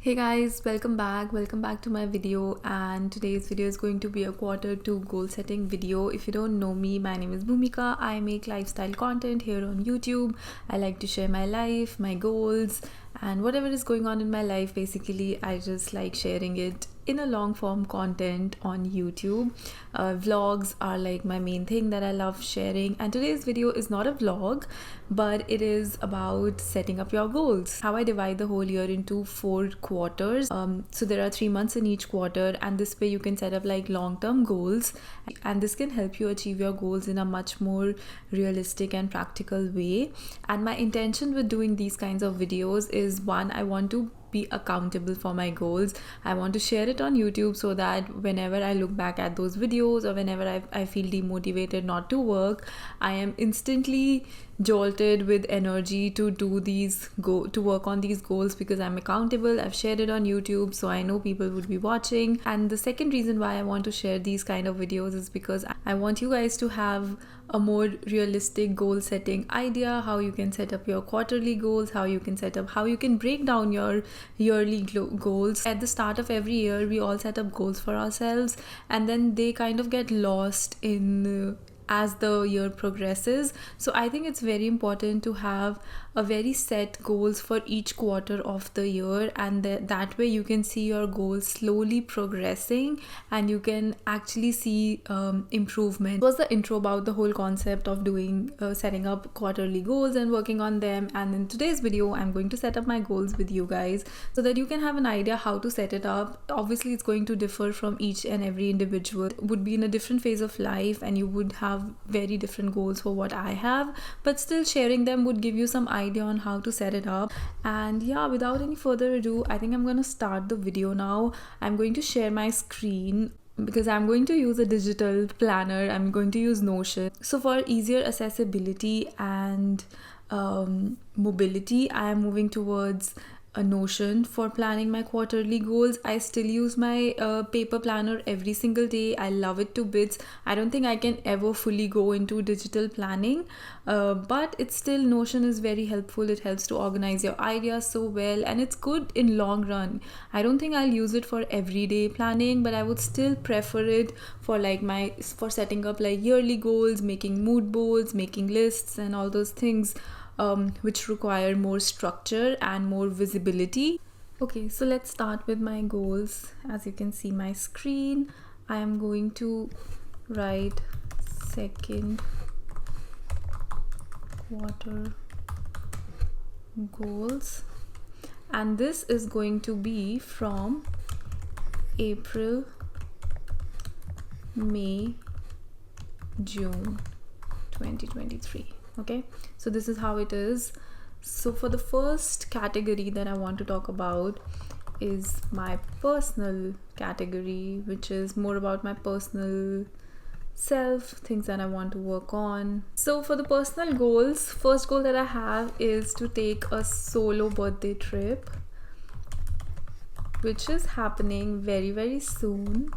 Hey guys, welcome back to my video, and today's video is going to be a quarter two goal setting video. If you don't know me, my name is Bhumika. I make lifestyle content here on YouTube. I like to share my life, my goals, and whatever is going on in my life. Basically, I just like sharing it in a long form content on YouTube. Vlogs are like my main thing that I love sharing, and today's video is not a vlog, but it is about setting up your goals. How I divide the whole year into 4 quarters. So there are 3 months in each quarter, and this way you can set up like long-term goals, and this can help you achieve your goals in a much more realistic and practical way. And my intention with doing these kinds of videos is, one, I want to be accountable for my goals. I want to share it on YouTube so that whenever I look back at those videos, or whenever I feel demotivated not to work, I am instantly jolted with energy to to work on these goals, because I'm accountable. I've shared it on YouTube, so I know people would be watching. And the second reason why I want to share these kind of videos is because I want you guys to have a more realistic goal setting idea, how you can set up your quarterly goals, how you can break down your yearly goals. At the start of every year, we all set up goals for ourselves, and then they kind of get lost in as the year progresses. So I think it's very important to have a very set goals for each quarter of the year, and that way you can see your goals slowly progressing, and you can actually see improvement. It was the intro about the whole concept of doing setting up quarterly goals and working on them. And in today's video, I'm going to set up my goals with you guys so that you can have an idea how to set it up. Obviously, it's going to differ from each and every individual. It would be in a different phase of life, and you would have very different goals for what I have, but still sharing them would give you some idea on how to set it up. And yeah, without any further ado, I think I'm going to start the video now. I'm going to share my screen because I'm going to use a digital planner. I'm going to use Notion. So for easier accessibility and mobility, I am moving towards a Notion for planning my quarterly goals. I still use my paper planner every single day. I love it to bits. I don't think I can ever fully go into digital planning, but it's still, Notion is very helpful. It helps to organize your ideas so well, and it's good in long run. I don't think I'll use it for everyday planning, but I would still prefer it for for setting up like yearly goals, making mood boards, making lists, and all those things which require more structure and more visibility. Okay, so let's start with my goals. As you can see my screen, I am going to write second quarter goals, and this is going to be from April, May, June 2023. Okay, so this is how it is. So for the first category that I want to talk about is my personal category, which is more about my personal self, things that I want to work on. So for the personal goals, first goal that I have is to take a solo birthday trip, which is happening very, very soon.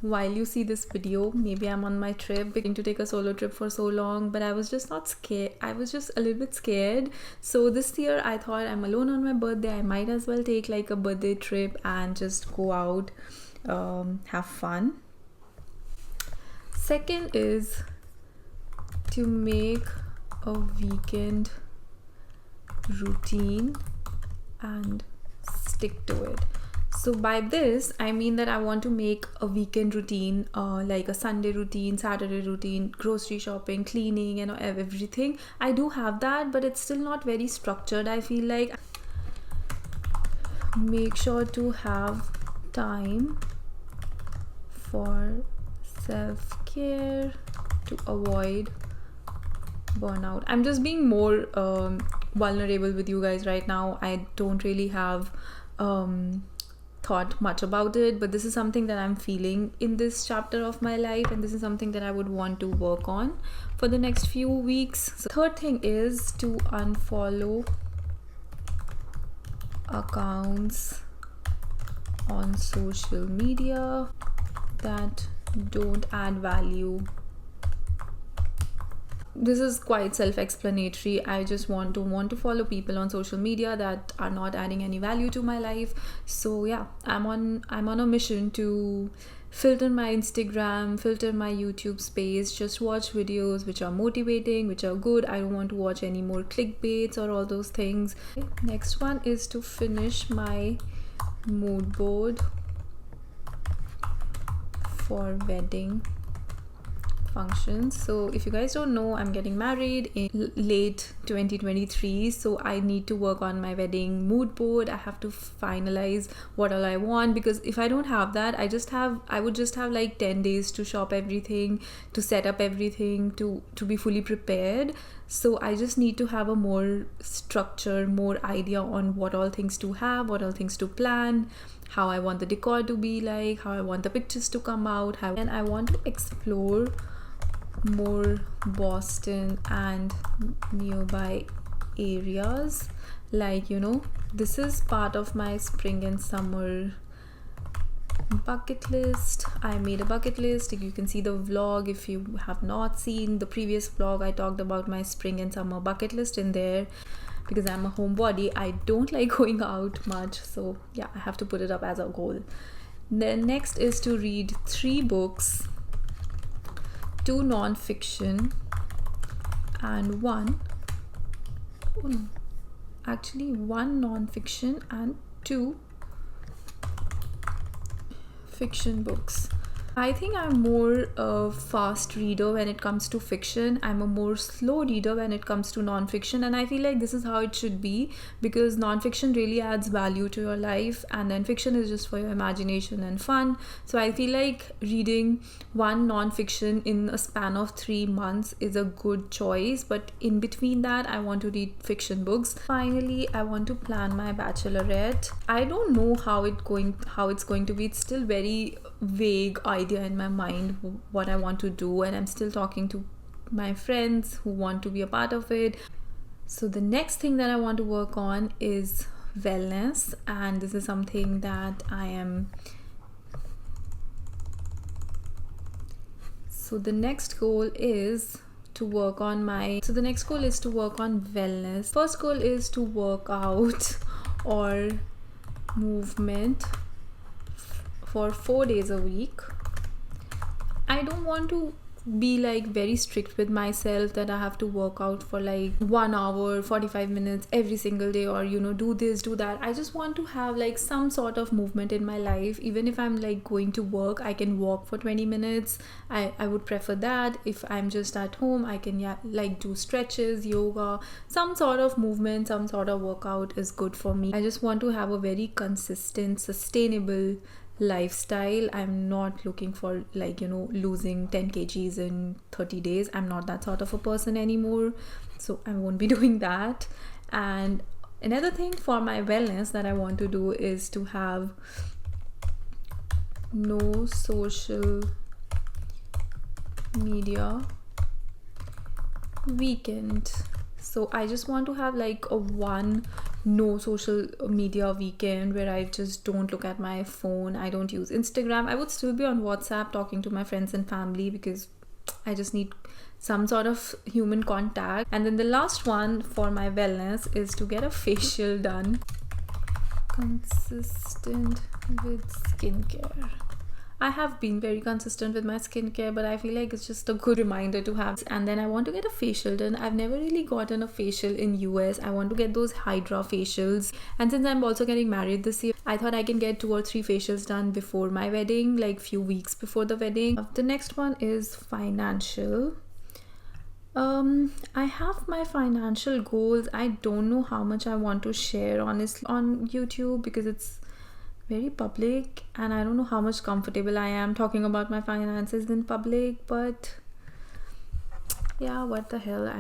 While you see this video, maybe I'm on my trip, beginning to take a solo trip for so long, but I was just not scared. I was just a little bit scared. So this year I thought, I'm alone on my birthday, I might as well take like a birthday trip and just go out, have fun. Second is to make a weekend routine and stick to it. So by this, I mean that I want to make a weekend routine, like a Sunday routine, Saturday routine, grocery shopping, cleaning, and everything. I do have that, but it's still not very structured. I feel like make sure to have time for self-care to avoid burnout. I'm just being more vulnerable with you guys right now. I don't really have thought much about it, but this is something that I'm feeling in this chapter of my life, and this is something that I would want to work on for the next few weeks. So third thing is to unfollow accounts on social media that don't add value this is quite self-explanatory. I just want to follow people on social media that are not adding any value to my life. So yeah, I'm on a mission to filter my Instagram, filter my YouTube space, just watch videos which are motivating, which are good. I don't want to watch any more clickbaits or all those things. Next one is to finish my mood board for wedding functions. So if you guys don't know, I'm getting married in late 2023, so I need to work on my wedding mood board. I have to finalize what all I want, because if I don't have that, I would just have like 10 days to shop everything, to set up everything, to be fully prepared. So I just need to have a more structure, more idea on what all things to have, what all things to plan, how I want the decor to be like, how I want the pictures to come out, and I want to explore more Boston and nearby areas. Like, you know, this is part of my spring and summer bucket list. I made a bucket list. You can see the vlog. If you have not seen the previous vlog, I talked about my spring and summer bucket list in there. Because I'm a homebody, I don't like going out much, so yeah, I have to put it up as a goal. Then next is to read 3 books, 2 non-fiction and one non-fiction and 2 fiction books. I think I'm more a fast reader when it comes to fiction. I'm a more slow reader when it comes to non-fiction, and I feel like this is how it should be, because non-fiction really adds value to your life and then fiction is just for your imagination and fun. So I feel like reading one non-fiction in a span of 3 months is a good choice, but in between that I want to read fiction books. Finally, I want to plan my bachelorette. I don't know how it's going to be. It's still very vague idea in my mind what I want to do, and I'm still talking to my friends who want to be a part of it. So the next thing that I want to work on is wellness, and this is something that I am. So the next goal is to work on wellness. First goal is to work out or movement for 4 days a week. I don't want to be like very strict with myself that I have to work out for like 1 hour 45 minutes every single day, or you know, do this, do that. I just want to have like some sort of movement in my life. Even if I'm like going to work, I can walk for 20 minutes. I would prefer that. If I'm just at home, I can like do stretches, yoga, some sort of movement, some sort of workout is good for me. I just want to have a very consistent, sustainable lifestyle. I'm not looking for like, you know, losing 10 kgs in 30 days. I'm not that sort of a person anymore, so I won't be doing that. And another thing for my wellness that I want to do is to have no social media weekend. So I just want to have like a one no social media weekend where I just don't look at my phone. I don't use Instagram. I would still be on WhatsApp talking to my friends and family, because I just need some sort of human contact. And then the last one for my wellness is to get a facial done. Consistent with skincare. I have been very consistent with my skincare, but I feel like it's just a good reminder to have. And then I want to get a facial done. I've never really gotten a facial in US. I want to get those Hydra facials. And since I'm also getting married this year, I thought I can get 2 or 3 facials done before my wedding, like few weeks before the wedding. The next one is financial. I have my financial goals. I don't know how much I want to share honestly on YouTube, because it's very public and I don't know how much comfortable I am talking about my finances in public. But yeah, what the hell,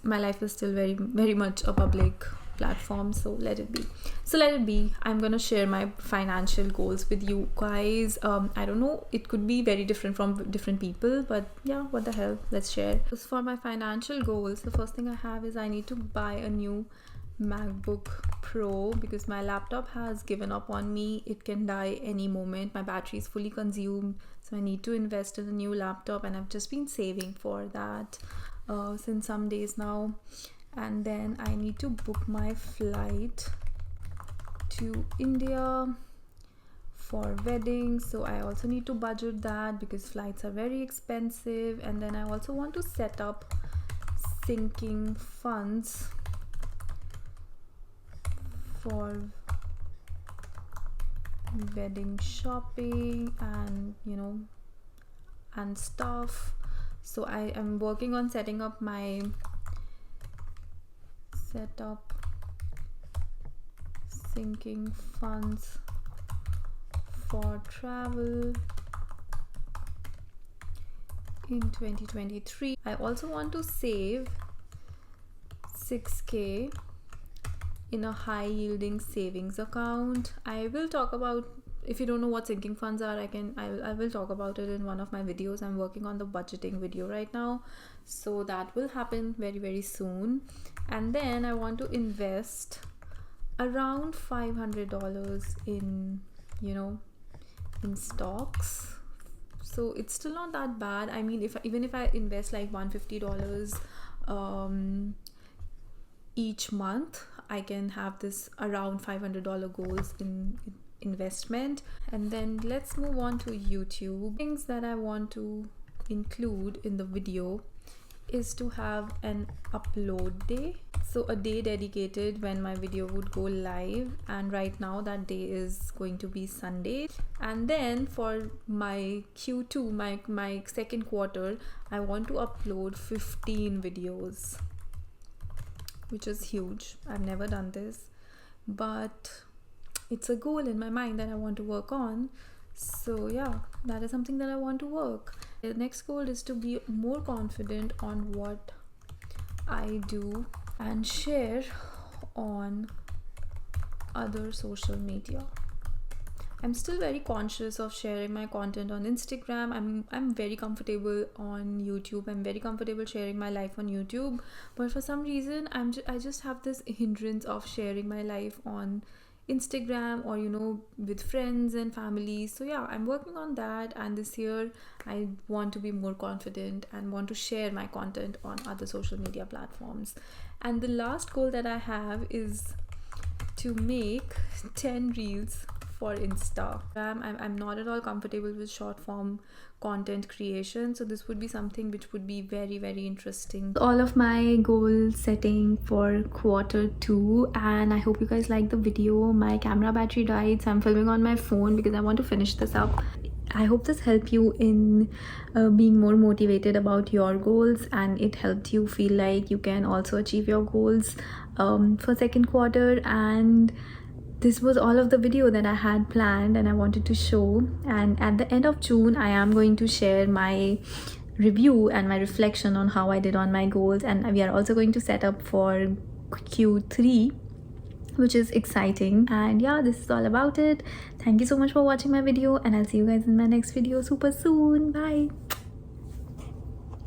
my life is still very much a public platform, so let it be. I'm gonna share my financial goals with you guys. I don't know, it could be very different from different people, but yeah, what the hell, let's share. For my financial goals, the first thing I have is I need to buy a new MacBook Pro, because my laptop has given up on me. It can die any moment. My battery is fully consumed, so I need to invest in a new laptop, and I've just been saving for that. since some days now. And then I need to book my flight to India for wedding, so I also need to budget that because flights are very expensive. And then I also want to set up sinking funds for wedding shopping and and stuff. So I am working on setting up sinking funds for travel in 2023. I also want to save 6k in a high yielding savings account. I will talk about, if you don't know what sinking funds are, I will talk about it in one of my videos. I'm working on the budgeting video right now, so that will happen very, very soon. And then I want to invest around $500 in in stocks. So it's still not that bad. I mean, even if I invest like $150 each month, I can have this around $500 goals in investment. And then let's move on to YouTube. Things that I want to include in the video is to have an upload day, so a day dedicated when my video would go live, and right now that day is going to be Sunday. And then for my Q2, my second quarter, I want to upload 15 videos, which is huge. I've never done this, but it's a goal in my mind that I want to work on. So yeah, that is something that I want to work. The next goal is to be more confident on what I do and share on other social media. I'm still very conscious of sharing my content on Instagram. I'm very comfortable on YouTube. I'm very comfortable sharing my life on YouTube, but for some reason I just have this hindrance of sharing my life on Instagram or with friends and family. So yeah, I'm working on that, and this year I want to be more confident and want to share my content on other social media platforms. And the last goal that I have is to make 10 reels for Insta. I'm not at all comfortable with short form content creation, so this would be something which would be very, very interesting. All of my goal setting for quarter 2, and I hope you guys like the video. My camera battery died, so I'm filming on my phone because I want to finish this up. I hope this helped you in being more motivated about your goals, and it helped you feel like you can also achieve your goals for second quarter. And this was all of the video that I had planned and I wanted to show. And at the end of June, I am going to share my review and my reflection on how I did on my goals, and we are also going to set up for Q3, which is exciting. And yeah, this is all about it. Thank you so much for watching my video, and I'll see you guys in my next video super soon. Bye.